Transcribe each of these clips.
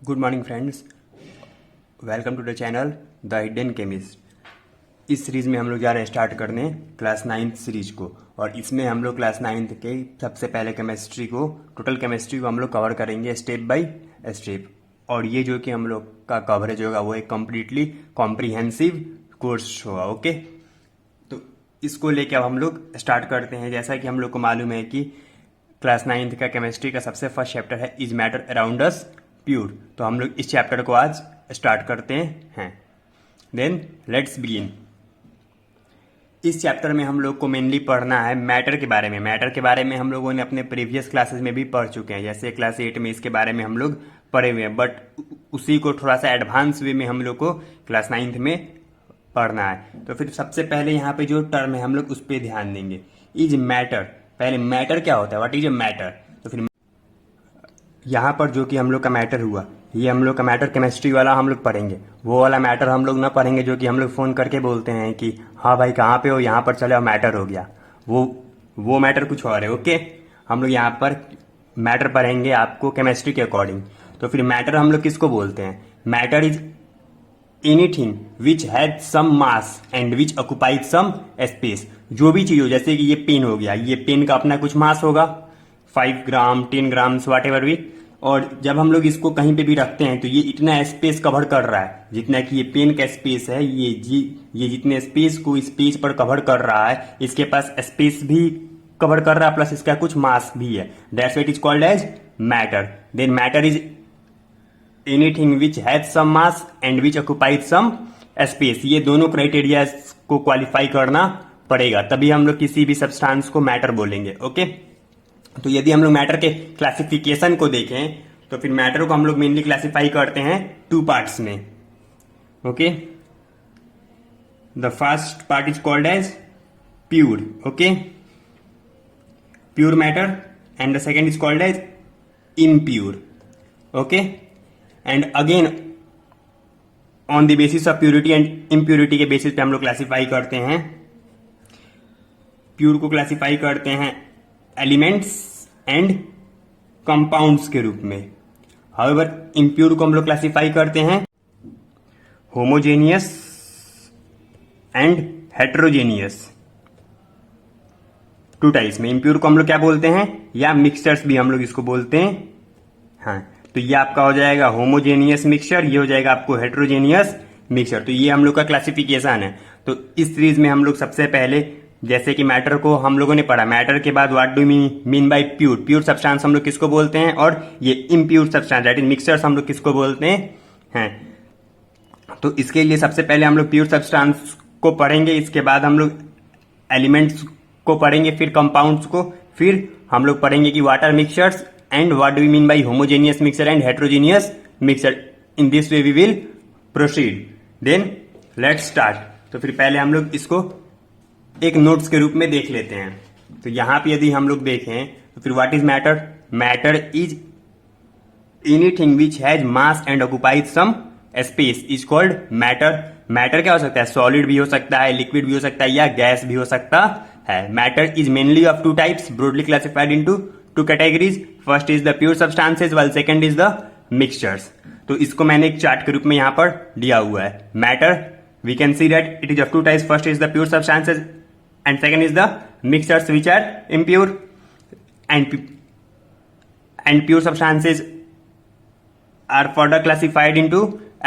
Good morning friends, welcome to the channel the hidden chemist. इस series में हम लोग जा रहे हैं स्टार्ट करने क्लास 9th सीरीज को, और इसमें हम लोग क्लास 9th के सबसे पहले केमिस्ट्री को, टोटल केमिस्ट्री को हम लोग कवर करेंगे स्टेप बाय स्टेप। और ये जो कि हम लोग का कवरेज होगा वो एक कम्प्लीटली कॉम्प्रिहेंसिव कोर्स होगा। ओके, तो इसको लेके अब हम लोग स्टार्ट करते हैं। जैसा कि हम लोग को मालूम है कि क्लास 9th का केमिस्ट्री का सबसे फर्स्ट चैप्टर है is matter around us pure. तो हम लोग इस चैप्टर को आज स्टार्ट करते हैं। Then let's begin. इस चैप्टर में हम लोग को मेनली पढ़ना है मैटर के बारे में। मैटर के बारे में हम लोगों ने अपने प्रीवियस क्लासेस में भी पढ़ चुके हैं, जैसे क्लास 8 में इसके बारे में हम लोग पढ़े हुए हैं, बट उसी को थोड़ा सा एडवांस वे में हम लोग को क्लास 9th में पढ़ना है। तो फिर सबसे पहले यहाँ पे जो टर्म है हम लोग उस पर ध्यान देंगे। इज मैटर, पहले मैटर क्या होता है, व्हाट इज अ मैटर। तो फिर यहाँ पर जो कि हम लोग का मैटर हुआ, ये हम लोग का मैटर केमिस्ट्री वाला हम लोग पढ़ेंगे। वो वाला मैटर हम लोग ना पढ़ेंगे जो कि हम लोग फ़ोन करके बोलते हैं कि हाँ भाई कहाँ पे हो, यहाँ पर चले, मैटर हो गया। वो मैटर कुछ और है। ओके, हम लोग यहाँ पर मैटर पढ़ेंगे आपको केमिस्ट्री के अकॉर्डिंग। तो फिर मैटर हम लोग किसको बोलते हैं? Matter is anything which has some mass and which occupies some space. जो भी चीज हो, जैसे कि ये पेन हो गया, ये पेन का अपना कुछ मास होगा, 5 ग्राम 10 ग्राम वाट एवर भी। और जब हम लोग इसको कहीं पे भी रखते हैं तो ये इतना स्पेस कवर कर रहा है, जितना कि ये पेन का स्पेस है, ये जितने स्पेस को इस पेज पर कवर कर रहा है, इसके पास स्पेस भी कवर कर रहा है, प्लस इसका कुछ मास भी है। That's what is called as matter. Then matter is anything which has some mass and which occupies some space. ये दोनों क्राइटेरिया को क्वालिफाई करना पड़ेगा, तभी हम लोग किसी भी सब्सटेंस को मैटर बोलेंगे। ओके, तो यदि हम लोग मैटर के क्लासिफिकेशन को देखें तो फिर मैटर को हम लोग मेनली क्लासिफाई करते हैं 2 पार्ट्स में। Okay, the first part is called as pure, okay, pure matter, and the second is called as impure. Okay, and again on the basis of purity and impurity के basis पे हम लोग classify करते हैं। Pure को classify करते हैं elements and compounds के रूप में। हाउएवर इम्प्योर को हम लोग क्लासिफाई करते हैं होमोजेनियस एंड हेट्रोजेनियस। 2 टाइप्स में इम्प्योर को हम लोग क्या बोलते हैं, या मिक्सचर्स भी हम लोग इसको बोलते हैं। हाँ, तो ये आपका हो जाएगा होमोजेनियस मिक्सचर, ये हो जाएगा आपको हेट्रोजेनियस मिक्सचर। तो ये हम लोग का क्लासिफिकेशन है। तो इस सीरीज में हम लोग सबसे पहले, जैसे कि मैटर को हम लोगों ने पढ़ा, मैटर के बाद what do mean by pure, pure substance हम लोग किसको बोलते हैं, और ये impure substance that is mixtures हम लोग किसको बोलते हैं। तो इसके लिए सबसे पहले हम लोग प्योर सब्सटेंस को पढ़ेंगे, इसके बाद हम लोग एलिमेंट्स को पढ़ेंगे, फिर कंपाउंड्स को, फिर हम लोग पढ़ेंगे कि what are mixtures and what do we mean by homogeneous mixture and heterogeneous mixture. In this way we will proceed. Then let's start. तो फिर पहले हम लोग इसको एक नोट्स के रूप में देख लेते हैं। तो यहां पे यदि हम लोग देखें तो फिर what is matter? Matter is anything which has mass and occupies some space is called matter. Matter क्या हो सकता है? सॉलिड भी हो सकता है, लिक्विड भी हो सकता है, या गैस भी हो सकता है। Matter is mainly of 2 types, broadly classified into 2 categories. First is the pure substances while second is the mixtures. तो इसको मैंने एक चार्ट के रूप में यहां पर दिया हुआ है। Matter we can see that it is of 2 types, first is the pure substances and second is the mixtures which are impure, and pure substances are further classified into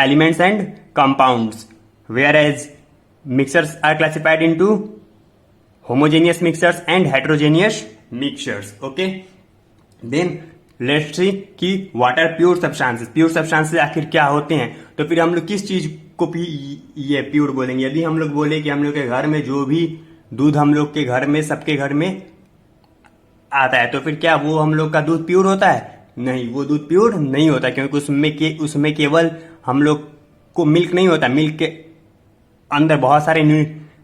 elements and compounds, whereas mixtures are classified into homogeneous mixtures and heterogeneous mixtures. Okay, then let's see कि what are pure substances, pure substances आखिर क्या होते हैं। तो फिर हम लोग किस चीज को भी ये प्योर बोलेंगे? यदि हम लोग बोले कि हम लोग के घर में जो भी दूध हम लोग के घर में, सबके घर में आता है, तो फिर क्या वो हम लोग का दूध प्योर होता है? नहीं, वो दूध प्योर नहीं होता, क्योंकि उसमें केवल हम लोग को मिल्क नहीं होता, मिल्क के अंदर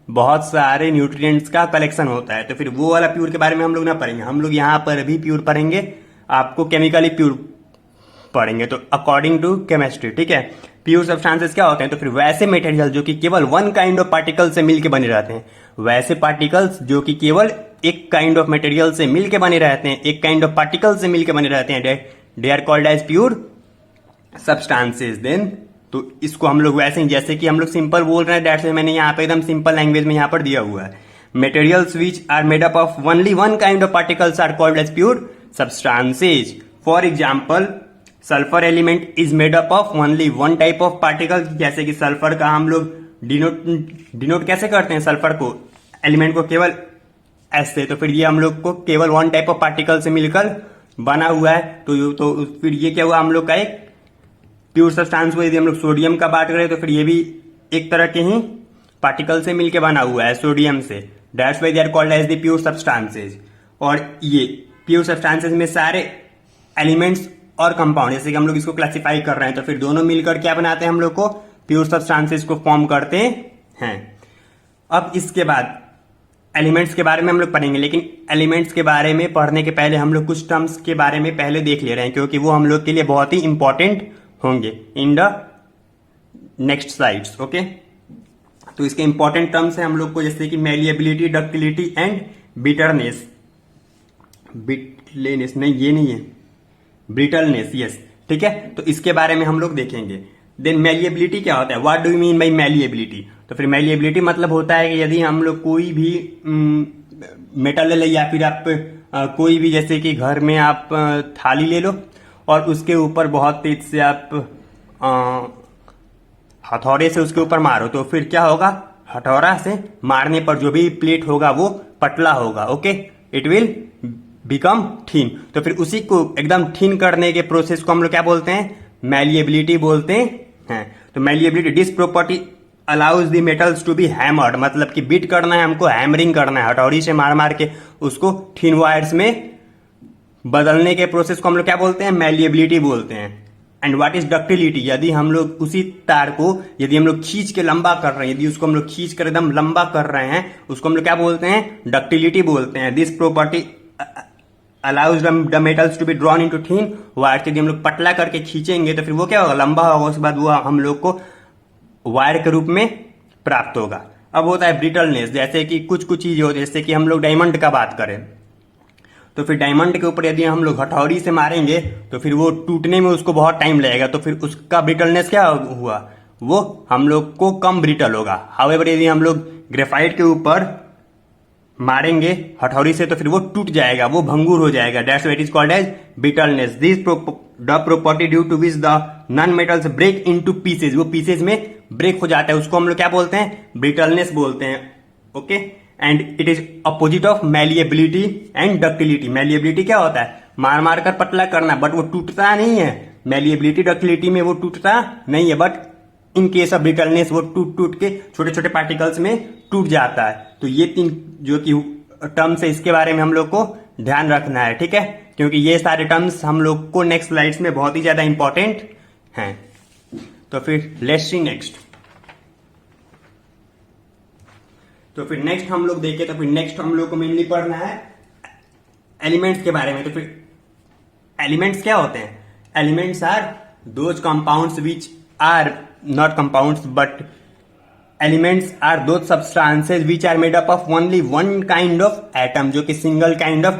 बहुत सारे न्यूट्रिएंट्स का कलेक्शन होता है। तो फिर वो वाला प्योर के बारे में हम लोग ना पढ़ेंगे, हम लोग यहाँ पर भी प्योर पढ़ेंगे, आपको केमिकली प्योर पढ़ेंगे। तो अकॉर्डिंग टू केमिस्ट्री, ठीक है, प्योर सब्सटेंसेस क्या होते हैं? तो फिर वैसे मटेरियल जो कि केवल 1 काइंड ऑफ पार्टिकल से मिलके बने रहते हैं, वैसे पार्टिकल्स जो कि केवल एक काइंड ऑफ मटेरियल से मिलके बने रहते हैं, एक काइंड ऑफ पार्टिकल से मिलके बने रहते हैं, they are called as pure substances then, तो इसको हम लोग वैसे ही जैसे कि हम लोग सिंपल बोल रहे हैं, दैट्स व्हाई मैंने यहाँ पे एकदम सिंपल लैंग्वेज में यहाँ पर दिया हुआ है। Materials which are made up of only one kind of particles are called as pure substances. For example sulphur element is made up of only one type of particle, जैसे कि sulphur का हम लोग डिनोट कैसे करते हैं, sulphur को element को केवल ऐसे, तो फिर ये हम लोग को केवल वन टाइप ऑफ पार्टिकल से मिलकर बना हुआ है। तो फिर ये क्या हुआ, हम लोग का एक प्योर सब्सटेंस हुआ। यदि हम लोग सोडियम का बात करें तो फिर ये भी एक तरह के ही पार्टिकल से मिलकर बना हुआ है, सोडियम से। That's why they are called as the pure substances. और ये प्योर सब्सटेंसेज में सारे एलिमेंट्स और कंपाउंड, जैसे कि हम लोग इसको क्लासिफाई कर रहे हैं, तो फिर दोनों मिलकर क्या बनाते हैं, हम लोग को प्योर सब्सटेंसेज को फॉर्म करते हैं। अब इसके बाद एलिमेंट्स के बारे में हम लोग पढ़ेंगे, लेकिन एलिमेंट्स के बारे में पढ़ने के पहले हम लोग कुछ टर्म्स के बारे में पहले देख ले रहे हैं, क्योंकि वो हम लोग के लिए बहुत ही इंपॉर्टेंट होंगे in the next slides. Okay, तो इसके इंपॉर्टेंट टर्म्स है हम लोग को, जैसे कि मैलिएबिलिटी, डक्टिलिटी एंड बिटरनेस। बिटलेनेस नहीं, ये नहीं है, ब्रिटलनेस, यस, ठीक है। तो इसके बारे में हम लोग देखेंगे। देन मैलिएबिलिटी क्या होता है, what do you mean by malleability. तो फिर मैलिएबिलिटी मतलब होता है कि यदि हम लोग कोई भी मेटल ले, या फिर आप कोई भी, जैसे कि घर में आप थाली ले लो और उसके ऊपर बहुत तेज से आप हथौड़े से उसके ऊपर मारो, तो फिर क्या होगा, हथौड़ा से मारने पर जो भी प्लेट होगा वो पतला होगा। Okay, it will become thin. तो फिर उसी को एकदम थिन करने के प्रोसेस को हम लोग क्या बोलते हैं, मैलिएबिलिटी बोलते हैं। तो malleability, this property allows the metals to be hammered, मतलब कि बीट करना है हमको, हैमरिंग करना है, हथौड़ी से मार मार के उसको थिन वायर्स में बदलने के प्रोसेस को हम लोग क्या बोलते हैं, मैलिएबिलिटी बोलते हैं। एंड व्हाट इज डक्टिलिटी, यदि हम लोग उसी तार को यदि हम लोग खींच के लंबा कर रहे हैं, यदि उसको हम लोग खींच कर एकदम लंबा कर रहे हैं, उसको हम लोग क्या बोलते हैं, डक्टिलिटी बोलते हैं। This property allows the metals to be drawn into thin wire, यदि हम लोग पतला करके खींचेंगे तो फिर वो क्या होगा, लंबा होगा, उसके बाद वो हम लोग को वायर के रूप में प्राप्त होगा। अब होता है ब्रिटलनेस, जैसे कि कुछ चीजें होती है, जैसे कि हम लोग डायमंड का बात करें, तो फिर डायमंड के ऊपर यदि हम लोग हथौड़ी से मारेंगे तो फिर वो टूटने में उसको बहुत टाइम लगेगा, तो फिर उसका ब्रिटलनेस क्या हुआ, वो हम लोग को कम ब्रिटल होगा। हाउएवर यदि हम लोग ग्रेफाइट के ऊपर मारेंगे हथौड़ी से तो फिर वो टूट जाएगा, वो भंगुर हो जाएगा। That's why it is called as brittleness. This the property due to which the non metals break into pieces, वो पीसेज में ब्रेक हो जाता है, उसको हम लोग क्या बोलते हैं, ब्रिटलनेस बोलते हैं। Okay, and it is opposite of malleability and ductility. Malleability क्या होता है, मार मार कर पतला करना, बट वो टूटता नहीं है। मैलिएबिलिटी, डक्टिलिटी में वो टूटता नहीं है, but in case of brittleness वो टूट टूट के छोटे छोटे पार्टिकल्स में टूट जाता है। तो ये तीन जो कि टर्म्स है, इसके बारे में हम लोग को ध्यान रखना है, ठीक है, क्योंकि ये सारे टर्म्स हम लोग को नेक्स्ट स्लाइड्स में बहुत ही ज्यादा इंपॉर्टेंट हैं। तो फिर लेट्स सी नेक्स्ट। तो फिर नेक्स्ट हम लोग देखें, तो फिर नेक्स्ट हम लोग को मेनली पढ़ना है एलिमेंट्स के बारे में। तो फिर एलिमेंट्स क्या होते हैं, elements are those compounds which are not compounds but elements are those substances which are made up of only one kind of atom, जो कि सिंगल काइंड ऑफ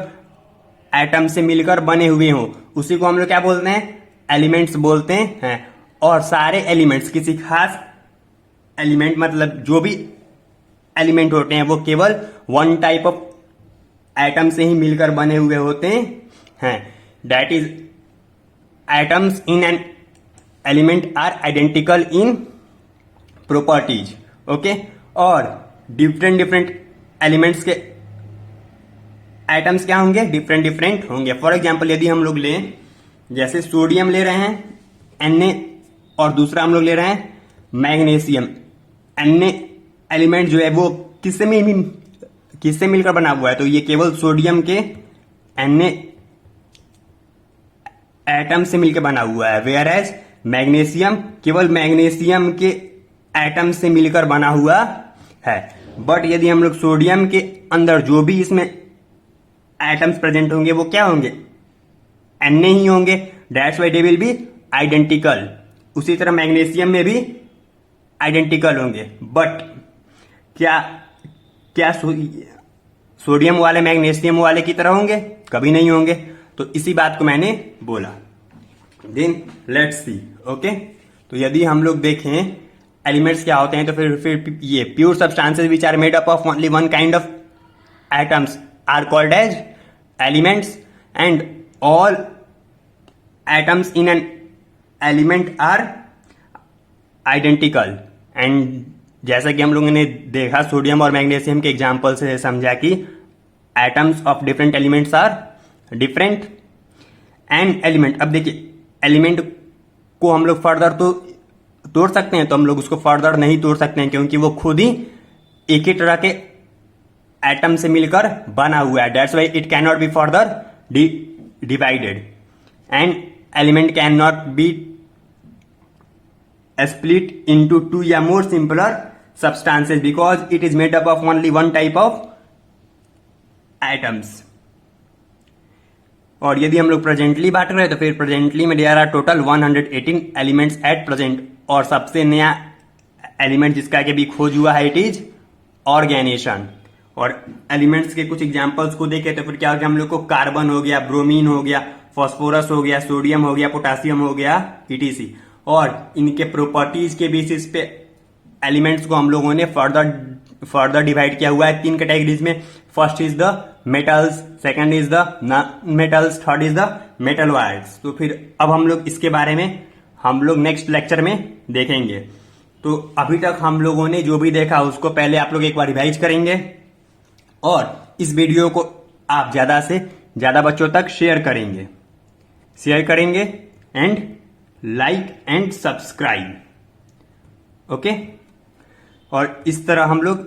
एटम से मिलकर बने हुए हों, उसी को हम लोग क्या बोलते हैं, एलिमेंट्स बोलते हैं। और सारे एलिमेंट्स, किसी खास एलिमेंट मतलब जो भी एलिमेंट होते हैं वो केवल वन टाइप ऑफ एटम से ही मिलकर बने हुए होते हैं। That is atoms in an element are identical in properties. Okay, और डिफरेंट डिफरेंट एलिमेंट्स के एटम्स क्या होंगे, डिफरेंट डिफरेंट होंगे। फॉर एग्जाम्पल यदि हम लोग लें, जैसे सोडियम ले रहे हैं Na, और दूसरा हम लोग ले रहे हैं मैग्नीशियम। Na एलिमेंट जो है वो किससे मिलकर बना हुआ है, तो ये केवल सोडियम के Na एटम से मिलकर बना हुआ है। वेयर एज मैग्नीशियम केवल मैग्नीशियम के एटम से मिलकर बना हुआ है। बट यदि हम लोग सोडियम के अंदर जो भी इसमें एटम्स प्रेजेंट होंगे वो क्या होंगे, Na ही होंगे। That's why they will be identical. उसी तरह मैग्नीशियम में भी आइडेंटिकल होंगे। बट क्या सोडियम वाले मैग्नीशियम वाले की तरह होंगे, कभी नहीं होंगे। तो इसी बात को मैंने बोला। Then let's see. ओके, तो यदि हम लोग देखें एलिमेंट्स क्या होते हैं, तो फिर ये pure substances which are made up of only one kind of atoms are called as elements, and all atoms in an element are identical. And जैसा कि हम लोगों ने देखा सोडियम और मैग्नीशियम के एग्जाम्पल से समझा कि atoms of different elements are different. And element, अब देखिए एलिमेंट को हम लोग फर्दर तो तोड़ सकते हैं, तो हम लोग उसको फर्दर नहीं तोड़ सकते हैं क्योंकि वो खुद ही एक ही तरह के एटम से मिलकर बना हुआ है। That's why it can not be further divided. And element can not be split into two या more simpler substances because it is made up of only one type of atoms। और यदि हम लोग प्रेजेंटली बात करें तो फिर presently में there are total 118 elements at present, और सबसे नया एलिमेंट जिसका कि अभी खोज हुआ है इट इज ऑर्गेनेशन। और एलिमेंट्स के कुछ एग्जांपल्स को देखें तो फिर क्या हो गया, हम लोग को कार्बन हो गया, ब्रोमीन हो गया, फॉस्फोरस हो गया, सोडियम हो गया, पोटासियम हो गया, etc। और इनके प्रॉपर्टीज के बेसिस पे एलिमेंट्स को हम लोगों ने फर्दर डिवाइड किया हुआ है 3 कैटेगरीज में। First is the metals, second is the non metals, third is the metal wires. तो फिर अब हम लोग इसके बारे में हम लोग नेक्स्ट लेक्चर में देखेंगे। तो अभी तक हम लोगों ने जो भी देखा उसको पहले आप लोग एक बार रिवाइज करेंगे, और इस वीडियो को आप ज्यादा से ज्यादा बच्चों तक शेयर करेंगे and like and subscribe. Okay, और इस तरह हम लोग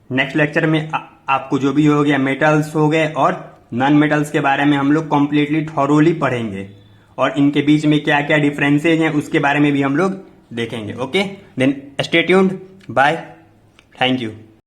नेक्स्ट लेक्चर में आपको जो भी हो गया मेटल्स हो गए और नॉन मेटल्स के बारे में हम लोग कंप्लीटली थॉरोली पढ़ेंगे, और इनके बीच में क्या क्या डिफरेंसेज हैं उसके बारे में भी हम लोग देखेंगे। Okay, then stay tuned, bye, thank you.